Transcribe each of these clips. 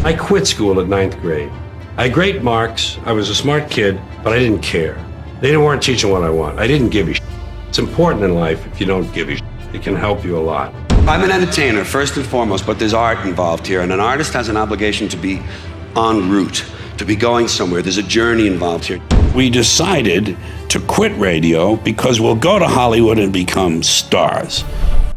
I quit school at 9th grade. I had great marks, I was a smart kid, but I didn't care. They weren't teaching what I want. I didn't give a shit. It's important in life if you don't give a shit. It can help you a lot. I'm an entertainer, first and foremost, but there's art involved here, and an artist has an obligation to be en route, to be going somewhere. There's a journey involved here. We decided to quit radio because we'll go to Hollywood and become stars.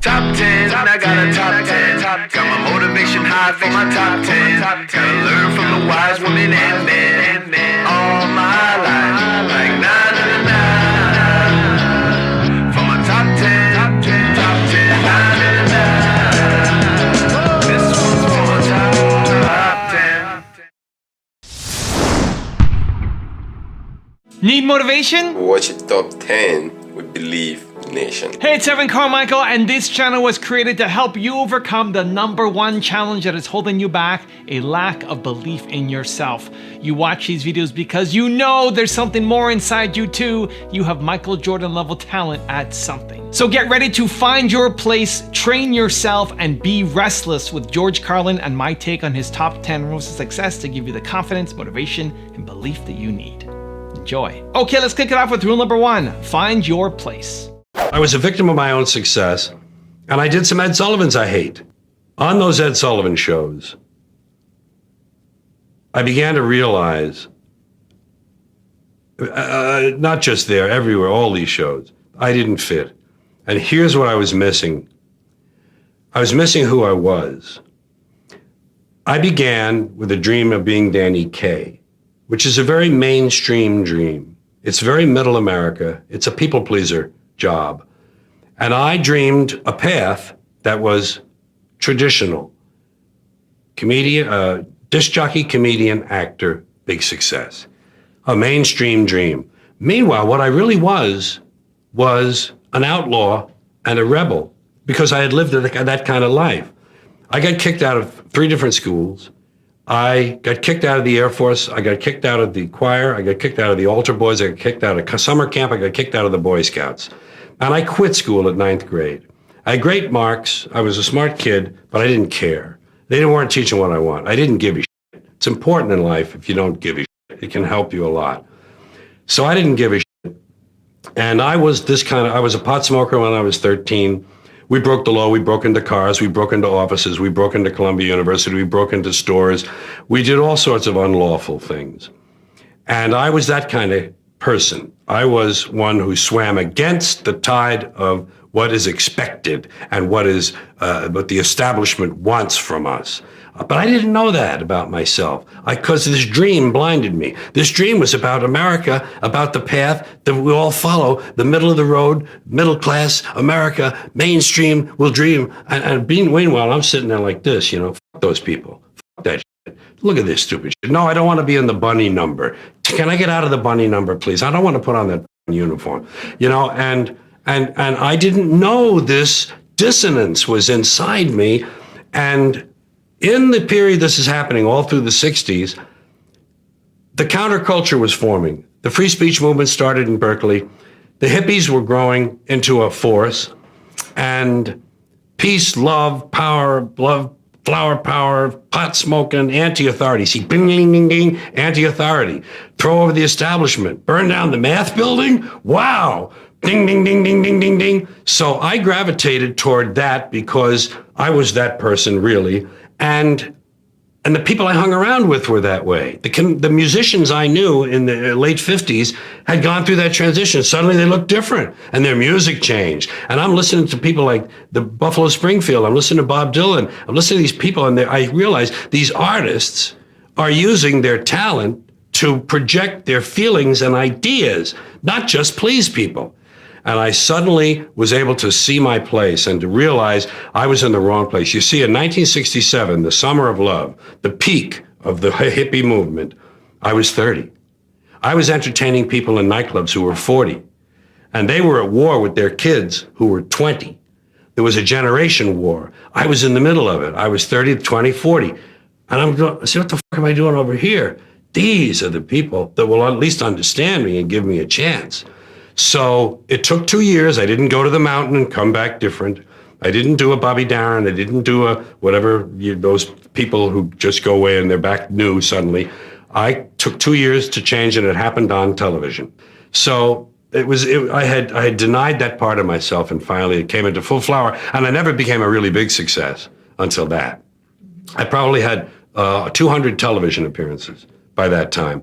Top 10, I got a top 10. Got my motivation high for my top 10. Gotta learn from the wise women and men. All my life, like na na na na. For my top 10, top 10, top 10, na na na na. This one's for my top 10. Need motivation? Watch it top 10 with Believe Nation. Hey, it's Carmichael, and this channel was created to help you overcome the #1 challenge that is holding you back, a lack of belief in yourself. You watch these videos because you know there's something more inside you too. You have Michael Jordan level talent at something. So get ready to find your place, train yourself, and be restless with George Carlin and my take on his top 10 rules of success to give you the confidence, motivation, and belief that you need. Enjoy. Okay, let's kick it off with rule #1. Find your place. I was a victim of my own success, and I did some Ed Sullivans I hate. On those Ed Sullivan shows, I began to realize, not just there, everywhere, all these shows, I didn't fit. And here's what I was missing. I was missing who I was. I began with a dream of being Danny Kaye, which is a very mainstream dream. It's very middle America. It's a people pleaser job. And I dreamed a path that was traditional. Comedian, disc jockey, comedian, actor, big success. A mainstream dream. Meanwhile, what I really was an outlaw and a rebel because I had lived that kind of life. I got kicked out of 3 different schools. I got kicked out of the Air Force. I got kicked out of the choir. I got kicked out of the altar boys. I got kicked out of summer camp. I got kicked out of the Boy Scouts. And I quit school at 9th grade. I had great marks. I was a smart kid, but I didn't care. They weren't teaching what I want. I didn't give a shit. It's important in life if you don't give a shit. It can help you a lot. So I didn't give a shit. And I was a pot smoker when I was 13. We broke the law. We broke into cars. We broke into offices. We broke into Columbia University. We broke into stores. We did all sorts of unlawful things. And I was that kind of person. I was one who swam against the tide of what is expected and what the establishment wants from us. But I didn't know that about myself because this dream blinded me. This dream was about America, about the path that we all follow, the middle of the road, middle class America, mainstream will dream. And meanwhile, I'm sitting there like this, fuck those people, fuck that shit. Look at this stupid shit. No, I don't want to be in the bunny number. Can I get out of the bunny number, please? I don't want to put on that uniform, and I didn't know this dissonance was inside me. And in the period this is happening, all through the 60s, the counterculture was forming. The free speech movement started in Berkeley. The hippies were growing into a force. And peace, love, power, flower power, pot smoking, anti-authority. See, bing, bing, bing, bing, anti-authority. Throw over the establishment. Burn down the math building? Wow. Ding, ding, ding, ding, ding, ding, ding. So I gravitated toward that because I was that person, really. And the people I hung around with were that way. The musicians I knew in the late 50s had gone through that transition. Suddenly they looked different and their music changed. And I'm listening to people like the Buffalo Springfield. I'm listening to Bob Dylan. I'm listening to these people and I realize these artists are using their talent to project their feelings and ideas, not just please people. And I suddenly was able to see my place and to realize I was in the wrong place. You see, in 1967, the summer of love, the peak of the hippie movement, I was 30. I was entertaining people in nightclubs who were 40, and they were at war with their kids who were 20. There was a generation war. I was in the middle of it. I was 30, 20, 40. And I'm going, see, what the fuck am I doing over here? These are the people that will at least understand me and give me a chance. So it took 2 years. I didn't go to the mountain and come back different. I didn't do a Bobby Darin. I didn't do a whatever, those people who just go away and they're back new suddenly. I took 2 years to change, and it happened on television. So I had denied that part of myself, and finally it came into full flower, and I never became a really big success until that. I probably had 200 television appearances by that time,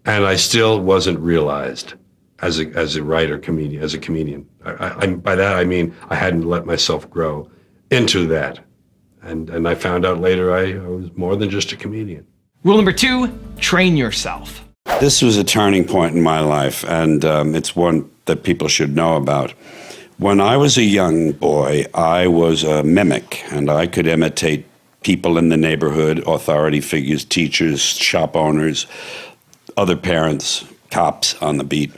and I still wasn't realized as a writer, comedian, as a comedian. By that I mean I hadn't let myself grow into that, and I found out later I was more than just a comedian. Rule number 2, train yourself. This was a turning point in my life, and it's one that people should know about. When I was a young boy, I was a mimic, and I could imitate people in the neighborhood, authority figures, teachers, shop owners, other parents, cops on the beat,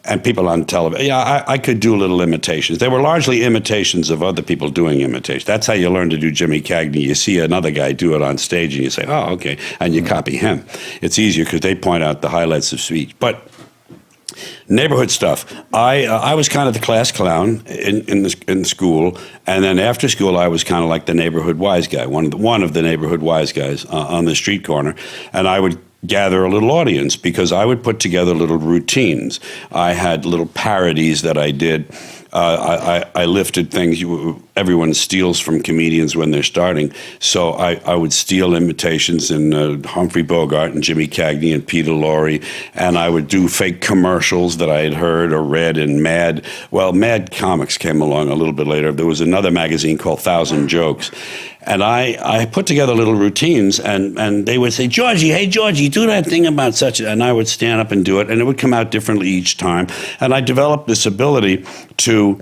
and people on television. Yeah, I could do little imitations. They were largely imitations of other people doing imitations. That's how you learn to do Jimmy Cagney. You see another guy do it on stage, and you say, oh, okay, and you copy him. It's easier because they point out the highlights of speech. But neighborhood stuff. I was kind of the class clown in school, and then after school I was kind of like the neighborhood wise guy, one of the neighborhood wise guys on the street corner, and I would gather a little audience because I would put together little routines. I had little parodies that I did. I lifted things everyone steals from comedians when they're starting. So I would steal imitations in Humphrey Bogart and Jimmy Cagney and Peter Lorre, and I would do fake commercials that I had heard or read in Mad. Well, Mad Comics came along a little bit later. There was another magazine called 1,000 Jokes. And I put together little routines, and they would say, Georgie, hey, Georgie, do that thing about such, and I would stand up and do it, and it would come out differently each time. And I developed this ability to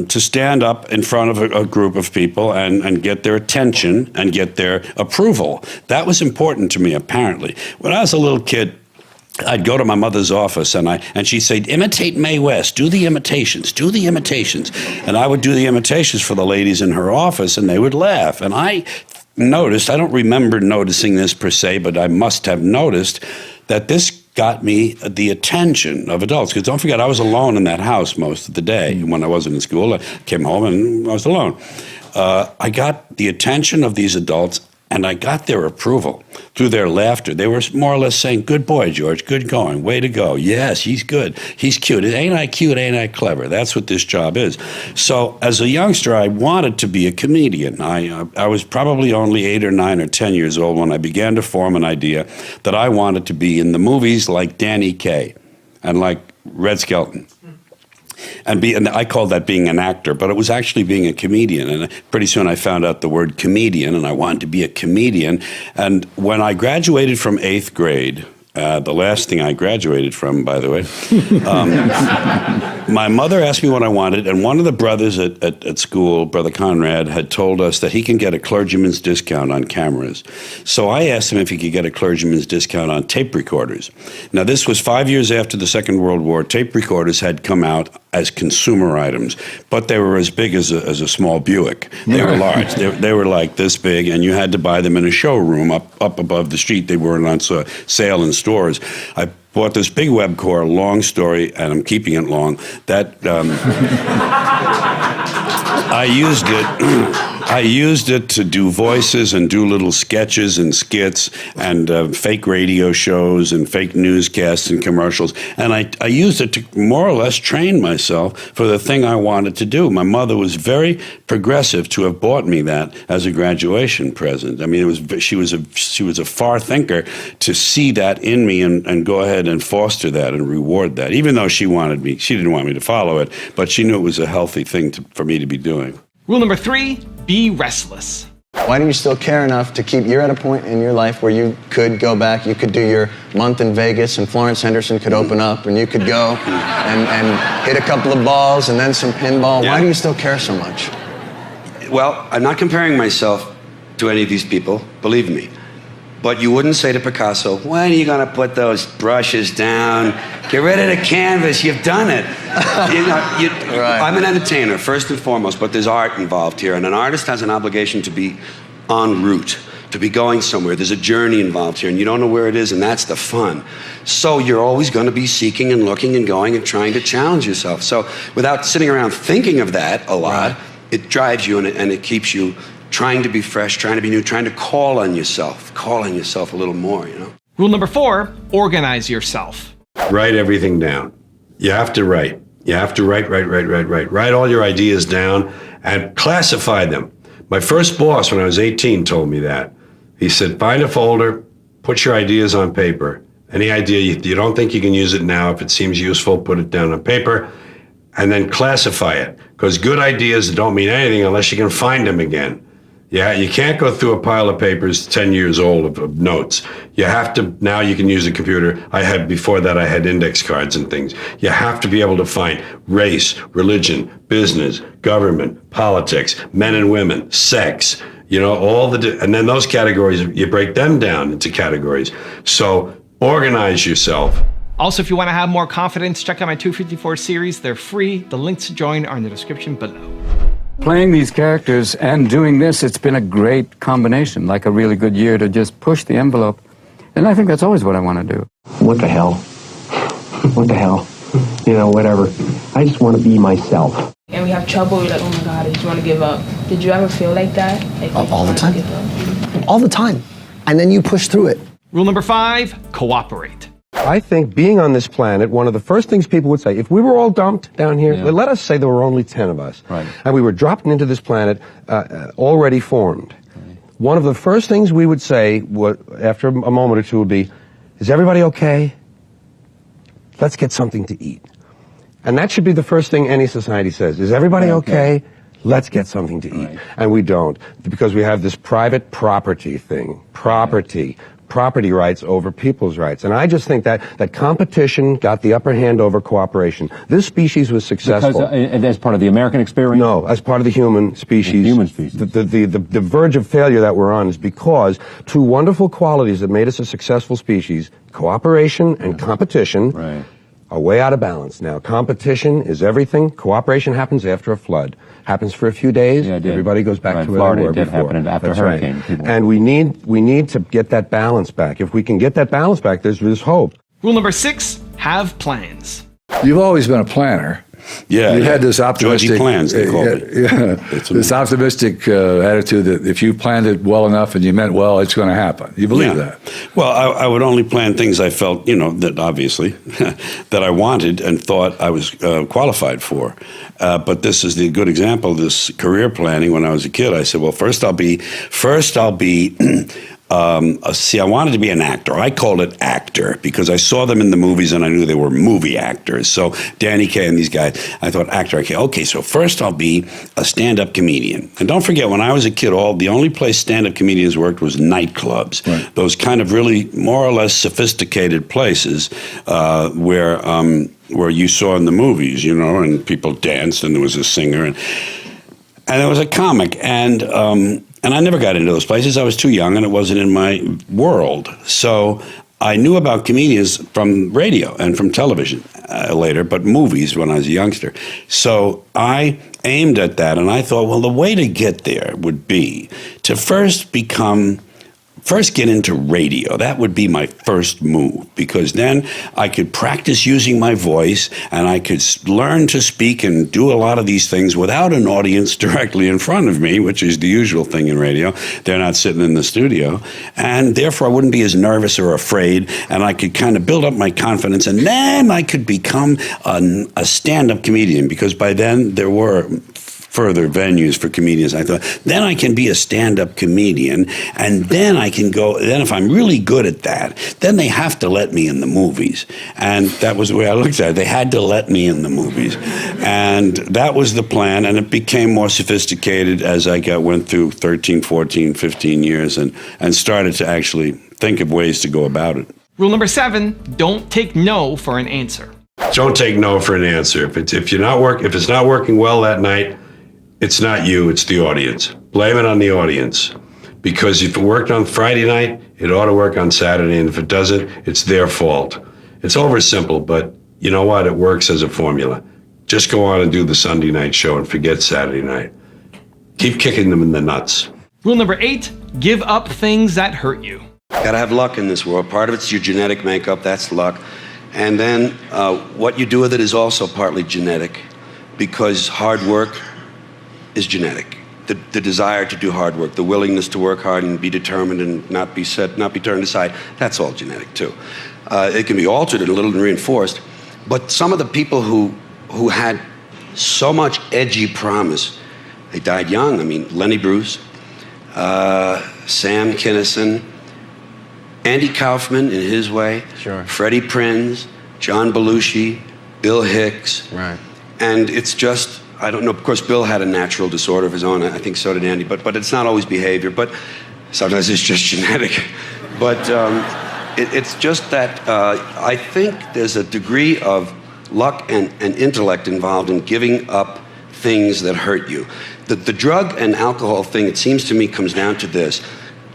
stand up in front of a group of people and get their attention and get their approval. That was important to me, apparently. When I was a little kid, I'd go to my mother's office, and she'd say, imitate Mae West, do the imitations. And I would do the imitations for the ladies in her office, and they would laugh. And I noticed, I don't remember noticing this per se, but I must have noticed that this got me the attention of adults. Because don't forget, I was alone in that house most of the day. When I wasn't in school, I came home and I was alone. I got the attention of these adults, and I got their approval through their laughter. They were more or less saying, good boy, George, good going, way to go. Yes, he's good, he's cute. Ain't I cute, ain't I clever? That's what this job is. So as a youngster, I wanted to be a comedian. I was probably only 8 or 9 or 10 years old when I began to form an idea that I wanted to be in the movies like Danny Kaye and like Red Skelton. And I called that being an actor, but it was actually being a comedian. And pretty soon I found out the word comedian, and I wanted to be a comedian. And when I graduated from 8th grade, the last thing I graduated from, by the way, my mother asked me what I wanted, and one of the brothers at school, Brother Conrad, had told us that he can get a clergyman's discount on cameras. So I asked him if he could get a clergyman's discount on tape recorders. Now, this was 5 years after the Second World War. Tape recorders had come out as consumer items, but they were as big as a small Buick. They were large. They were like this big, and you had to buy them in a showroom up above the street. They weren't on sale in stores. I bought this big Webcor, long story, and I'm keeping it long, that I used it to do voices and do little sketches and skits and fake radio shows and fake newscasts and commercials. And I used it to more or less train myself for the thing I wanted to do. My mother was very progressive to have bought me that as a graduation present. I mean, she was a far thinker to see that in me and go ahead and foster that and reward that. Even though she didn't want me to follow it, but she knew it was a healthy thing for me to be doing. Rule number 3, be restless. Why do you still care enough to keep, you're at a point in your life where you could go back, you could do your month in Vegas and Florence Henderson could open up and you could go and hit a couple of balls and then some pinball. Yeah. Why do you still care so much? Well, I'm not comparing myself to any of these people, believe me. But you wouldn't say to Picasso, when are you going to put those brushes down? Get rid of the canvas. You've done it. Right. I'm an entertainer, first and foremost, but there's art involved here. And an artist has an obligation to be en route, to be going somewhere. There's a journey involved here, and you don't know where it is, and that's the fun. So you're always going to be seeking and looking and going and trying to challenge yourself. So without sitting around thinking of that a lot, it drives you and it keeps you trying to be fresh, trying to be new, trying to call on yourself a little more, you know. Rule number 4, organize yourself. Write everything down. You have to write. You have to write. Write all your ideas down and classify them. My first boss when I was 18 told me that. He said, find a folder, put your ideas on paper. Any idea you don't think you can use it now, if it seems useful, put it down on paper, and then classify it. Because good ideas don't mean anything unless you can find them again. Yeah, you can't go through a pile of papers 10 years old of notes. You have to, now you can use a computer. Before that I had index cards and things. You have to be able to find race, religion, business, government, politics, men and women, sex, you know, and then those categories, you break them down into categories. So organize yourself. Also, if you want to have more confidence, check out my 254 series. They're free. The links to join are in the description below. Playing these characters and doing this, it's been a great combination, like a really good year to just push the envelope. And I think that's always what I want to do. What the hell? What the hell? You know, whatever. I just want to be myself. And we have trouble, we're like, oh my God, I just want to give up. Did you ever feel like that? Like, all the time. All the time. And then you push through it. Rule number 5, cooperate. I think being on this planet, one of the first things people would say, if we were all dumped down here, let us say there were only 10 of us, and we were dropped into this planet already formed. One of the first things we would say after a moment or two would be, is everybody okay? Let's get something to eat. And that should be the first thing any society says. Is everybody okay? Let's get something to eat. Right. And we don't, because we have this private property thing. Property rights over people's rights. And I just think that competition got the upper hand over cooperation. This species was successful. Because as part of the American experience? No, as part of the human species. The human species. The verge of failure that we're on is because two wonderful qualities that made us a successful species, cooperation and competition, are way out of balance now. Competition is everything. Cooperation happens after a flood. Happens for a few days. Everybody goes back to where they were before. Florida did happen after hurricane. Right. And we need to get that balance back. If we can get that balance back, there's hope. Rule number 6, have plans. You've always been a planner. Yeah, you had this optimistic plans, they call it. This optimistic attitude that if you planned it well enough and you meant well, it's going to happen. You believe that? Well, I would only plan things I felt, that obviously that I wanted and thought I was qualified for. But this is the good example of this career planning. When I was a kid, I said, well, first I'll be. I wanted to be an actor. I called it actor because I saw them in the movies and I knew they were movie actors. So Danny Kaye and these guys, I thought actor. Okay, so first I'll be a stand-up comedian. And don't forget, when I was a kid, the only place stand-up comedians worked was nightclubs. Right. Those kind of really more or less sophisticated places where you saw in the movies, and people danced and there was a singer and there was a comic and I never got into those places. I was too young, and it wasn't in my world. So I knew about comedians from radio and from television later, but movies when I was a youngster. So I aimed at that, and I thought, well, the way to get there would be to first get into radio. That would be my first move, because then I could practice using my voice and I could learn to speak and do a lot of these things without an audience directly in front of me, which is the usual thing in radio. They're not sitting in the studio. And therefore I wouldn't be as nervous or afraid, and I could kind of build up my confidence, and then I could become a stand-up comedian, because by then there were further venues for comedians. I thought, then I can be a stand-up comedian, and then I can go, then if I'm really good at that, then they have to let me in the movies. And that was the way I looked at it. They had to let me in the movies. And that was the plan, and it became more sophisticated as I went through 13, 14, 15 years and started to actually think of ways to go about it. Rule number 7, don't take no for an answer. Don't take no for an answer. If it's not working well that night, it's not you, it's the audience. Blame it on the audience. Because if it worked on Friday night, it ought to work on Saturday, and if it doesn't, it's their fault. It's oversimple, but you know what? It works as a formula. Just go on and do the Sunday night show and forget Saturday night. Keep kicking them in the nuts. Rule number 8, give up things that hurt you. Gotta have luck in this world. Part of it's your genetic makeup, that's luck. And then what you do with it is also partly genetic, because hard work is genetic. The desire to do hard work, the willingness to work hard and be determined and not be turned aside, that's all genetic too. It can be altered and a little reinforced, but some of the people who had so much edgy promise, they died young. I mean, Lenny Bruce, Sam Kinison, Andy Kaufman in his way, Sure. Freddie Prinze, John Belushi, Bill Hicks. Right. And it's just, I don't know, of course, Bill had a natural disorder of his own. I think so did Andy, but it's not always behavior, but sometimes it's just genetic. But it's just that I think there's a degree of luck and intellect involved in giving up things that hurt you. The drug and alcohol thing, it seems to me, comes down to this.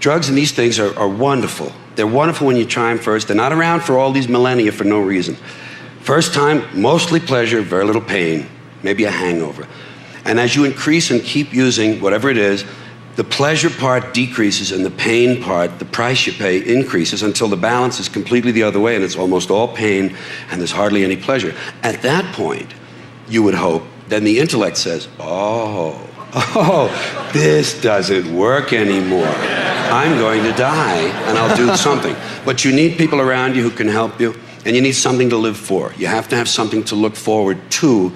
Drugs and these things are wonderful. They're wonderful when you try them first. They're not around for all these millennia for no reason. First time, mostly pleasure, very little pain, maybe a hangover. And as you increase and keep using whatever it is, the pleasure part decreases and the pain part, the price you pay, increases until the balance is completely the other way and it's almost all pain and there's hardly any pleasure. At that point, you would hope, then the intellect says, oh, this doesn't work anymore. I'm going to die and I'll do something. But you need people around you who can help you, and you need something to live for. You have to have something to look forward to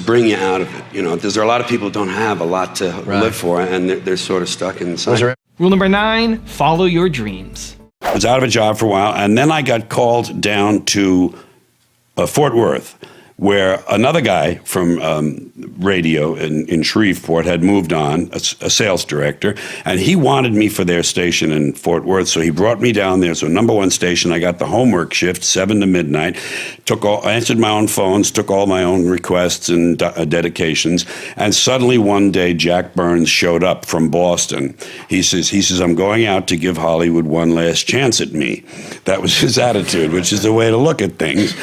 bring you out of it. You know, there are a lot of people who don't have a lot to live for, and they're sort of stuck inside. Rule number 9, follow your dreams. I was out of a job for a while, and then I got called down to Fort Worth, where another guy from radio in Shreveport had moved on, a sales director, and he wanted me for their station in Fort Worth, so he brought me down there. So #1 station, I got the homework shift, 7 to midnight, answered my own phones, took all my own requests and dedications, and suddenly one day Jack Burns showed up from Boston. He says, I'm going out to give Hollywood one last chance at me. That was his attitude, which is the way to look at things.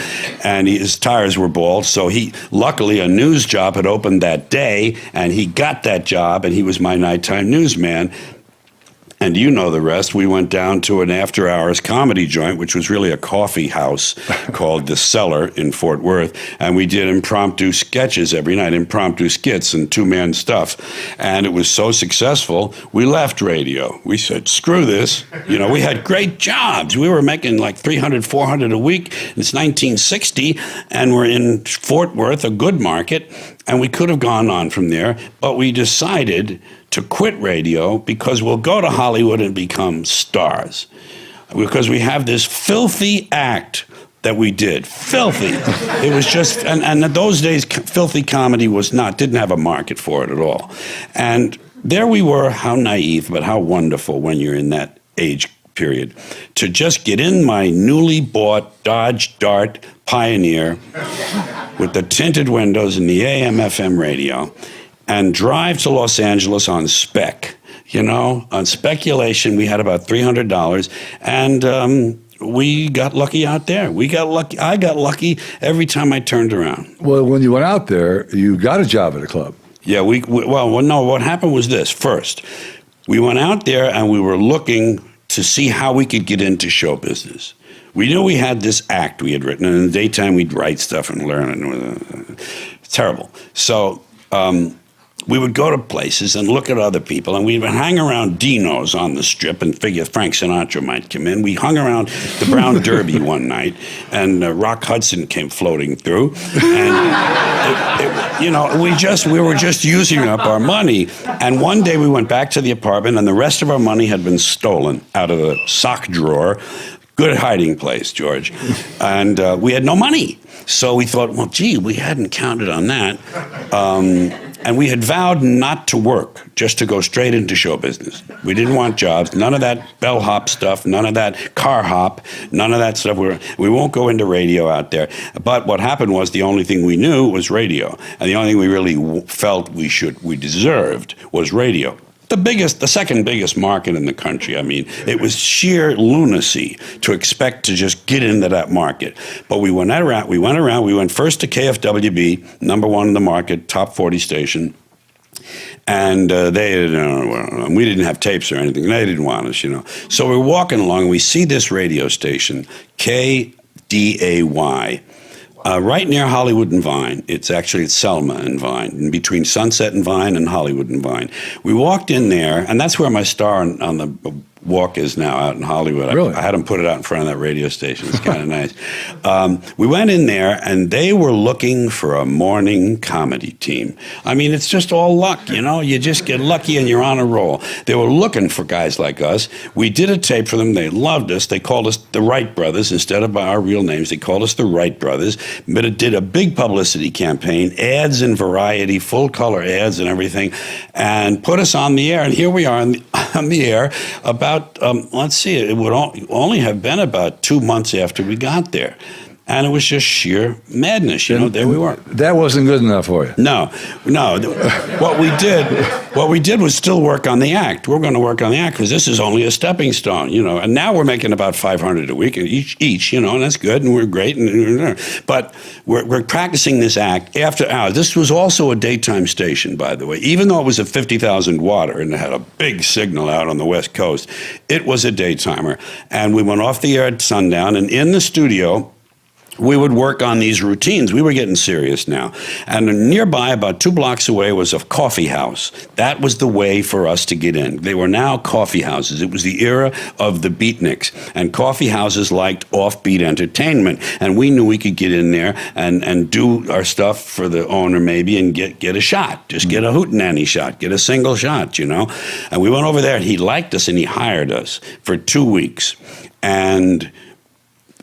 And his tires were bald, so luckily a news job had opened that day, and he got that job, and he was my nighttime newsman. And you know the rest. We went down to an after-hours comedy joint, which was really a coffee house called the Cellar in Fort Worth. And we did impromptu sketches every night, impromptu skits and two-man stuff. And it was so successful, we left radio. We said, screw this. You know, we had great jobs. We were making like $300, $400 a week. It's 1960, and we're in Fort Worth, a good market. And we could have gone on from there, but we decided to quit radio because we'll go to Hollywood and become stars. Because we have this filthy act that we did. Filthy. It was just, and in those days, filthy comedy didn't have a market for it at all. And there we were, how naive, but how wonderful when you're in that age period, to just get in my newly bought Dodge Dart Pioneer with the tinted windows and the AM/FM radio, and drive to Los Angeles on spec. You know, on speculation, we had about $300, and we got lucky out there. We got lucky. I got lucky every time I turned around. Well, when you went out there, you got a job at a club. Yeah, no, what happened was this. First, we went out there and we were looking to see how we could get into show business. We knew we had this act we had written, and in the daytime we'd write stuff and learn it. Terrible. So we would go to places and look at other people, and we would hang around Dino's on the Strip and figure Frank Sinatra might come in. We hung around the Brown Derby one night, and Rock Hudson came floating through, and we were just using up our money. And one day we went back to the apartment, and the rest of our money had been stolen out of the sock drawer. Good hiding place, George. And we had no money. So we thought, well, gee, we hadn't counted on that. And we had vowed not to work, just to go straight into show business. We didn't want jobs, none of that bellhop stuff, none of that car hop, none of that stuff. We won't go into radio out there. But what happened was the only thing we knew was radio. And the only thing we really felt we deserved was radio. The second biggest market in the country. I mean, it was sheer lunacy to expect to just get into that market. But we went around. We went first to KFWB, #1 in the market, top 40 station. And we didn't have tapes or anything. They didn't want us, you know. So we're walking along, and we see this radio station, KDAY, Right near Hollywood and Vine. It's Selma and Vine, in between Sunset and Vine and Hollywood and Vine. We walked in there, and that's where my star on the walk is now, out in Hollywood. Really? I had them put it out in front of that radio station. It's kind of nice. We went in there, and they were looking for a morning comedy team. I mean, it's just all luck, you know? You just get lucky and you're on a roll. They were looking for guys like us. We did a tape for them. They loved us. They called us the Wright Brothers. Instead of by our real names, they called us the Wright Brothers. But it did a big publicity campaign, ads in Variety, full-color ads and everything, and put us on the air. And here we are on the air about, let's see, it would only have been about 2 months after we got there. And it was just sheer madness, you know. There we were. That wasn't good enough for you. No. What we did was still work on the act. We're going to work on the act because this is only a stepping stone, you know. And now we're making about $500 a week each, you know, and that's good, and we're great. But we're practicing this act after hours. This was also a daytime station, by the way. Even though it was a 50,000 watt and it had a big signal out on the West Coast, it was a daytimer. And we went off the air at sundown, and in the studio, we would work on these routines. We were getting serious now. And nearby, about 2 blocks away, was a coffee house. That was the way for us to get in. They were now coffee houses. It was the era of the beatniks. And coffee houses liked offbeat entertainment. And we knew we could get in there and do our stuff for the owner maybe and get a shot. Just get a hootenanny shot. Get a single shot, you know. And we went over there, and he liked us, and he hired us for 2 weeks. And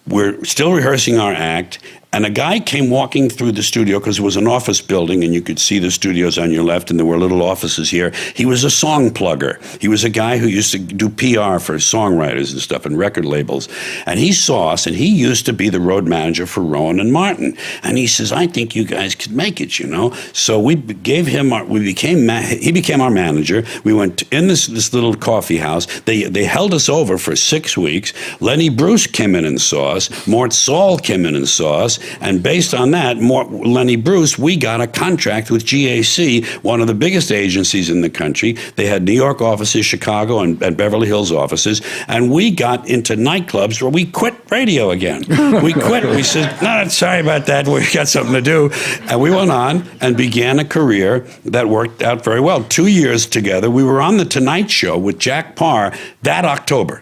we're still rehearsing our act, and a guy came walking through the studio because it was an office building, and you could see the studios on your left, and there were little offices here. He was a song plugger. He was a guy who used to do PR for songwriters and stuff and record labels. And he saw us, and he used to be the road manager for Rowan and Martin. And he says, I think you guys could make it, you know. So we gave him he became our manager. We went in this little coffee house. They held us over for 6 weeks. Lenny Bruce came in and saw us. Mort Saul came in and saw us. And based on that, Lenny Bruce, we got a contract with GAC, one of the biggest agencies in the country. They had New York offices, Chicago, and Beverly Hills offices. And we got into nightclubs where we quit radio again. We quit. We said, no, sorry about that. We got something to do. And we went on and began a career that worked out very well. 2 years together. We were on The Tonight Show with Jack Parr that October.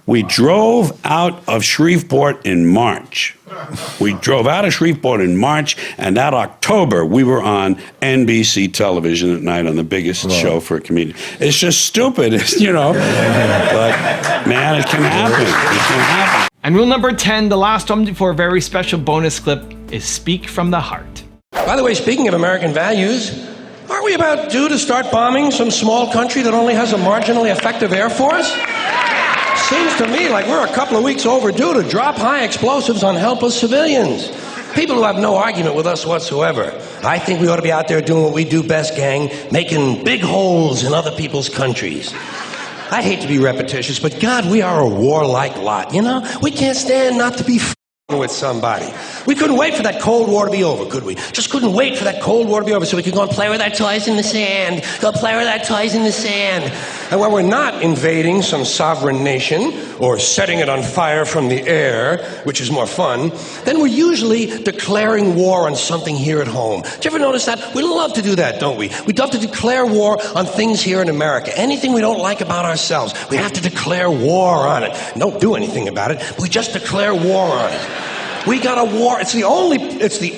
We drove out of Shreveport in March. And that October, we were on NBC television at night on the biggest show for a comedian. It's just stupid, you know. But, man, it can happen. It can happen. And rule number 10, the last one before a very special bonus clip, is speak from the heart. By the way, speaking of American values, aren't we about due to start bombing some small country that only has a marginally effective air force? Seems to me like we're a couple of weeks overdue to drop high explosives on helpless civilians. People who have no argument with us whatsoever. I think we ought to be out there doing what we do best, gang, making big holes in other people's countries. I hate to be repetitious, but God, we are a warlike lot, you know? We can't stand not to be with somebody. We couldn't wait for that Cold War to be over, could we? Just couldn't wait for that Cold War to be over so we could go and play with our toys in the sand. Go play with our toys in the sand. And when we're not invading some sovereign nation or setting it on fire from the air, which is more fun, then we're usually declaring war on something here at home. Do you ever notice that? We love to do that, don't we? We love to declare war on things here in America. Anything we don't like about ourselves, we have to declare war on it. Don't do anything about it. We just declare war on it. We got a war. It's the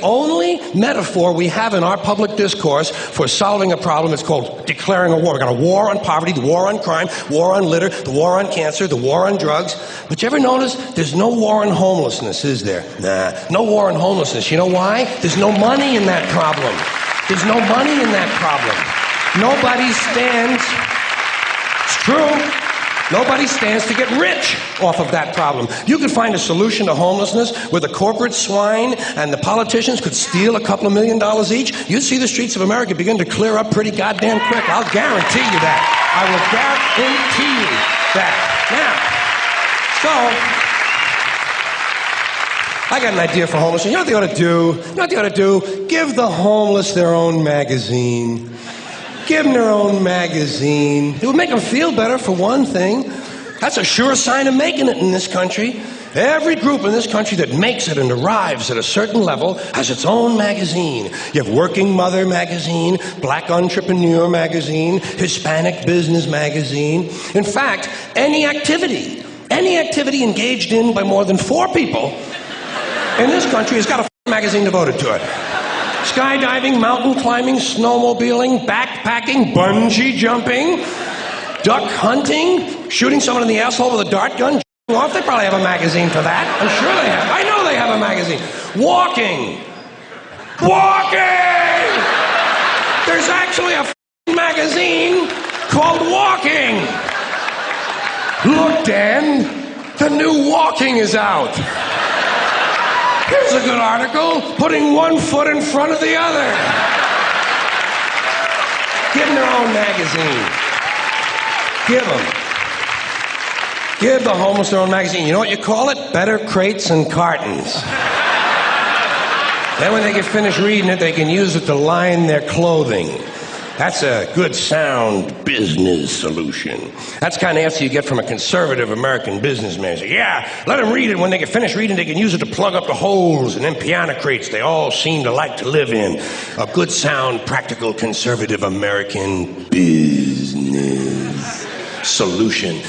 only metaphor we have in our public discourse for solving a problem. It's called declaring a war. We got a war on poverty, the war on crime, war on litter, the war on cancer, the war on drugs. But you ever notice there's no war on homelessness, is there? Nah, no war on homelessness. You know why? There's no money in that problem. There's no money in that problem. Nobody stands. It's true. Nobody stands to get rich off of that problem. You could find a solution to homelessness where the corporate swine and the politicians could steal a couple of $1 million each. You'd see the streets of America begin to clear up pretty goddamn quick. I'll guarantee you that. I will guarantee you that. Now, so, I got an idea for homelessness. You know what they ought to do? You know what they ought to do? Give the homeless their own magazine. Give them their own magazine. It would make them feel better, for one thing. That's a sure sign of making it in this country. Every group in this country that makes it and arrives at a certain level has its own magazine. You have Working Mother magazine, Black Entrepreneur magazine, Hispanic Business magazine. In fact, any activity engaged in by more than 4 people in this country has got a magazine devoted to it. Skydiving, mountain climbing, snowmobiling, backpacking, bungee jumping, duck hunting, shooting someone in the asshole with a dart gun, off. They probably have a magazine for that. I'm sure they have. I know they have a magazine. Walking. There's actually a magazine called Walking. Look, Dan, the new Walking is out. Here's a good article, putting one foot in front of the other. Give them their own magazine. Give them. Give the homeless their own magazine. You know what you call it? Better Crates and Cartons. Then when they get finished reading it, they can use it to line their clothing. That's a good, sound business solution. That's the kind of answer you get from a conservative American businessman. Say, yeah, let them read it. When they get finished reading, they can use it to plug up the holes in them piano crates they all seem to like to live in. A good, sound, practical, conservative American business solution.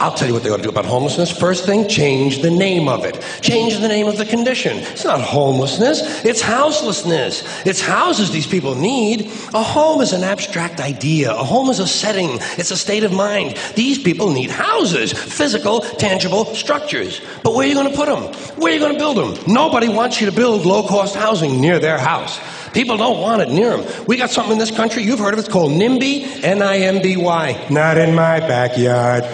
I'll tell you what they ought to do about homelessness. First thing, change the name of it. Change the name of the condition. It's not homelessness, it's houselessness. It's houses these people need. A home is an abstract idea. A home is a setting. It's a state of mind. These people need houses, physical, tangible structures. But where are you going to put them? Where are you going to build them? Nobody wants you to build low-cost housing near their house. People don't want it near them. We got something in this country, you've heard of it, it's called NIMBY, N-I-M-B-Y. Not in my backyard.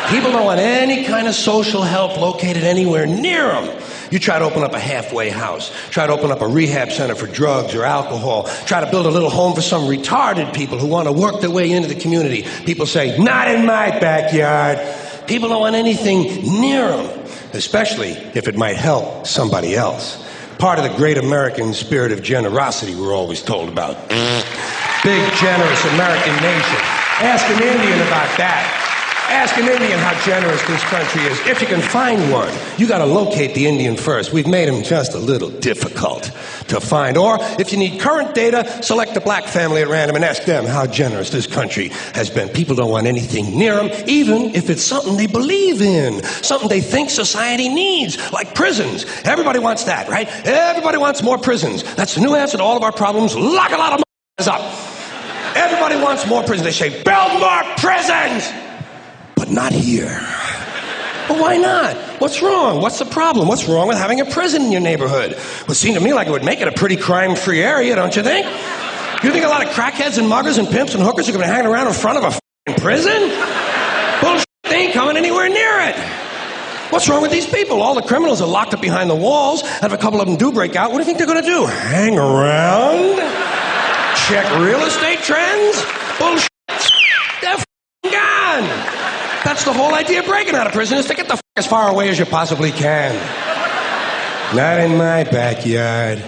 People don't want any kind of social help located anywhere near them. You try to open up a halfway house, try to open up a rehab center for drugs or alcohol, try to build a little home for some retarded people who want to work their way into the community. People say, not in my backyard. People don't want anything near them, especially if it might help somebody else. Part of the great American spirit of generosity we're always told about. Big, generous American nation. Ask an Indian about that. Ask an Indian how generous this country is. If you can find one, you got to locate the Indian first. We've made him just a little difficult to find. Or if you need current data, select a black family at random and ask them how generous this country has been. People don't want anything near them, even if it's something they believe in, something they think society needs, like prisons. Everybody wants that, right? Everybody wants more prisons. That's the new answer to all of our problems. Lock a lot of up. Everybody wants more prisons. They say, build more prisons! But not here. Well, why not? What's wrong? What's the problem? What's wrong with having a prison in your neighborhood? Well, it seemed to me like it would make it a pretty crime-free area, don't you think? You think a lot of crackheads and muggers and pimps and hookers are going to hang around in front of a prison? Bullshit, they ain't coming anywhere near it. What's wrong with these people? All the criminals are locked up behind the walls, and if a couple of them do break out, what do you think they're going to do? Hang around? Check real estate trends? Bullshit. They're gone. That's the whole idea of breaking out of prison, is to get the as far away as you possibly can. Not in my backyard.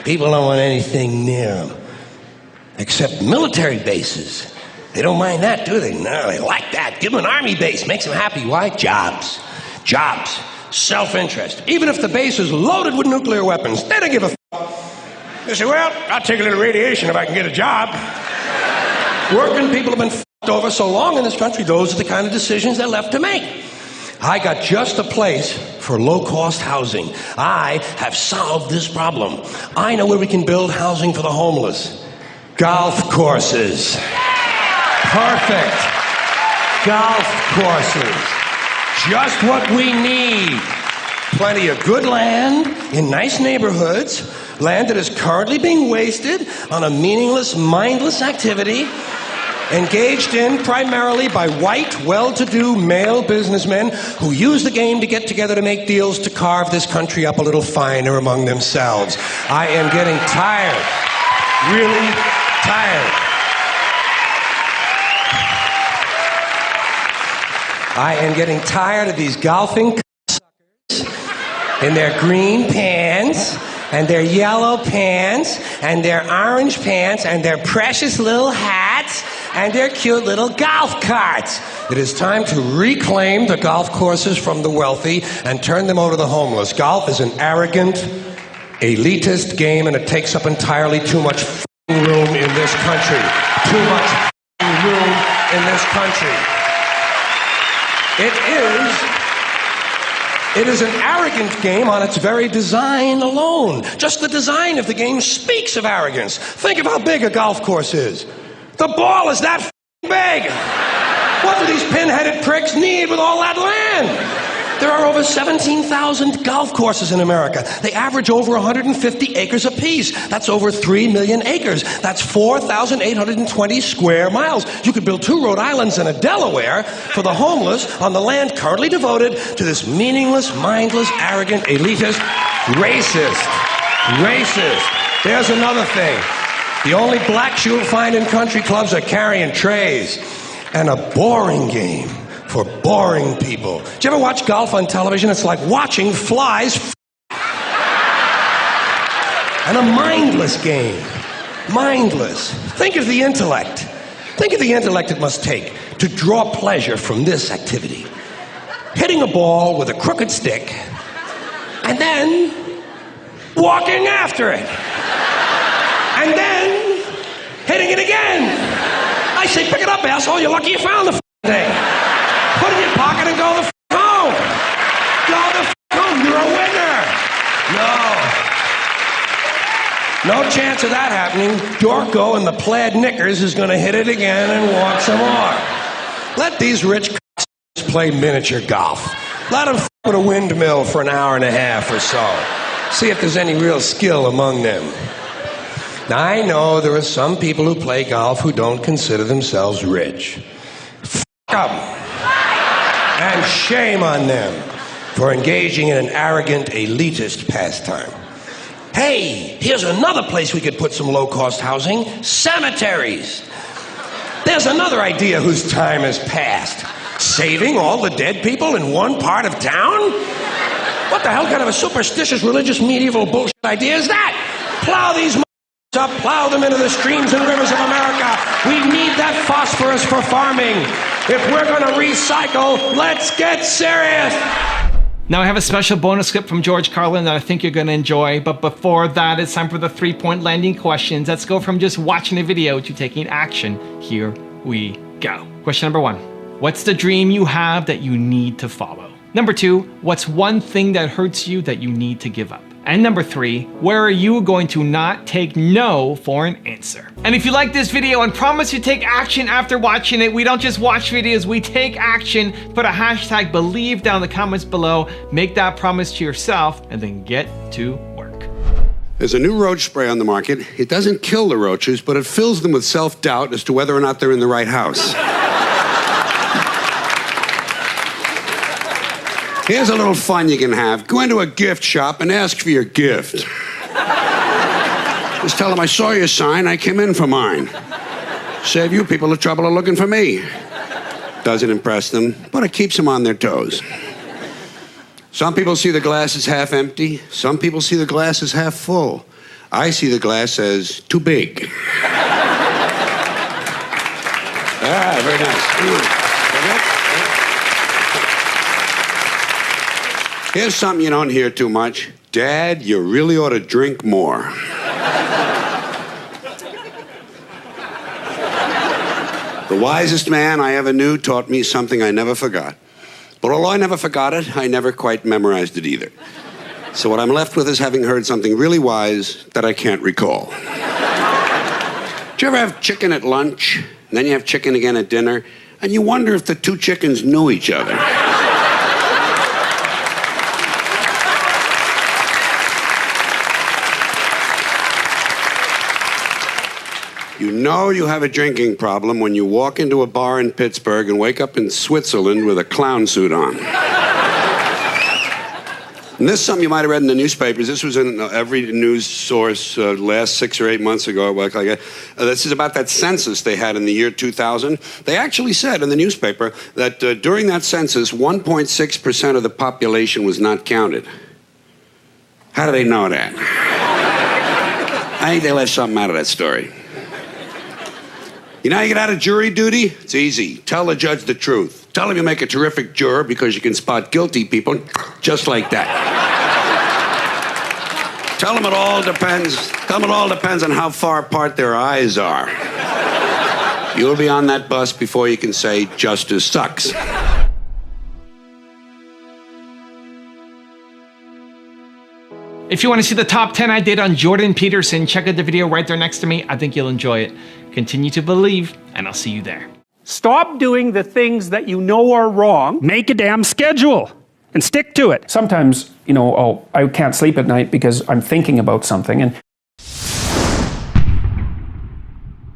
People don't want anything near them. Except military bases. They don't mind that, do they? No, they like that. Give them an army base. Makes them happy. Why? Jobs. Jobs. Self-interest. Even if the base is loaded with nuclear weapons, they don't give a f***. They say, well, I'll take a little radiation if I can get a job. Working people have been f***ed over so long in this country, those are the kind of decisions they're left to make. I got just a place for low-cost housing. I have solved this problem. I know where we can build housing for the homeless. Golf courses. Perfect. Golf courses. Just what we need. Plenty of good land in nice neighborhoods. Land that is currently being wasted on a meaningless, mindless activity engaged in primarily by white, well-to-do male businessmen who use the game to get together to make deals to carve this country up a little finer among themselves. I am getting tired. Really tired. I am getting tired of these golfing suckers in their green pants and their yellow pants and their orange pants and their precious little hats and their cute little golf carts. It is time to reclaim the golf courses from the wealthy and turn them over to the homeless. Golf is an arrogant, elitist game, and it takes up entirely too much room in this country. Too much room in this country. It is an arrogant game on its very design alone. Just the design of the game speaks of arrogance. Think of how big a golf course is. The ball is that big. What do these pin-headed pricks need with all that land? There are over 17,000 golf courses in America. They average over 150 acres apiece. That's over 3 million acres. That's 4,820 square miles. You could build 2 Rhode Islands and a Delaware for the homeless on the land currently devoted to this meaningless, mindless, arrogant, elitist, racist. There's another thing. The only blacks you'll find in country clubs are carrying trays. And a boring game for boring people. Do you ever watch golf on television? It's like watching flies and a mindless game. Mindless. Think of the intellect. Think of the intellect it must take to draw pleasure from this activity. Hitting a ball with a crooked stick and then walking after it. And then hitting it again. I say, pick it up, asshole. You're lucky you found the thing. Put it in your pocket and go the home. Go the home. You're a winner. No chance of that happening. Dorco in the plaid knickers is going to hit it again and walk some more. Let these rich play miniature golf. Let them with a windmill for an hour and a half or so. See if there's any real skill among them. Now, I know there are some people who play golf who don't consider themselves rich. F*** them. And shame on them for engaging in an arrogant, elitist pastime. Hey, here's another place we could put some low-cost housing. Cemeteries. There's another idea whose time has passed. Saving all the dead people in one part of town? What the hell kind of a superstitious, religious, medieval bullshit idea is that? Plow these up, plow them into the streams and rivers of America. We need that phosphorus for farming. If we're going to recycle, let's get serious. Now I have a special bonus clip from George Carlin that I think you're going to enjoy. But before that, it's time for the 3-point landing questions. Let's go from just watching a video to taking action. Here we go. Question number 1. What's the dream you have that you need to follow? Number 2, what's one thing that hurts you that you need to give up? And number 3, where are you going to not take no for an answer? And if you like this video and promise you take action after watching it, we don't just watch videos, we take action. Put a hashtag believe down in the comments below, make that promise to yourself, and then get to work. There's a new roach spray on the market. It doesn't kill the roaches, but it fills them with self-doubt as to whether or not they're in the right house. Here's a little fun you can have. Go into a gift shop and ask for your gift. Just tell them I saw your sign, I came in for mine. Save you people the trouble of looking for me. Doesn't impress them, but it keeps them on their toes. Some people see the glass as half empty. Some people see the glass as half full. I see the glass as too big. Very nice. Here's something you don't hear too much. Dad, you really ought to drink more. The wisest man I ever knew taught me something I never forgot. But although I never forgot it, I never quite memorized it either. So what I'm left with is having heard something really wise that I can't recall. Do you ever have chicken at lunch, and then you have chicken again at dinner, and you wonder if the two chickens knew each other? You know you have a drinking problem when you walk into a bar in Pittsburgh and wake up in Switzerland with a clown suit on. And this is something you might have read in the newspapers. This was in every news source last 6 or 8 months ago. This is about that census they had in the year 2000. They actually said in the newspaper that during that census, 1.6% of the population was not counted. How do they know that? I think they left something out of that story. You know how you get out of jury duty? It's easy. Tell the judge the truth. Tell him you make a terrific juror because you can spot guilty people just like that. Tell him it all depends. Tell him it all depends on how far apart their eyes are. You'll be on that bus before you can say justice sucks. If you want to see the top 10 I did on Jordan Peterson, check out the video right there next to me. I think you'll enjoy it. Continue to believe, and I'll see you there. Stop doing the things that you know are wrong. Make a damn schedule and stick to it. Sometimes, I can't sleep at night because I'm thinking about something. And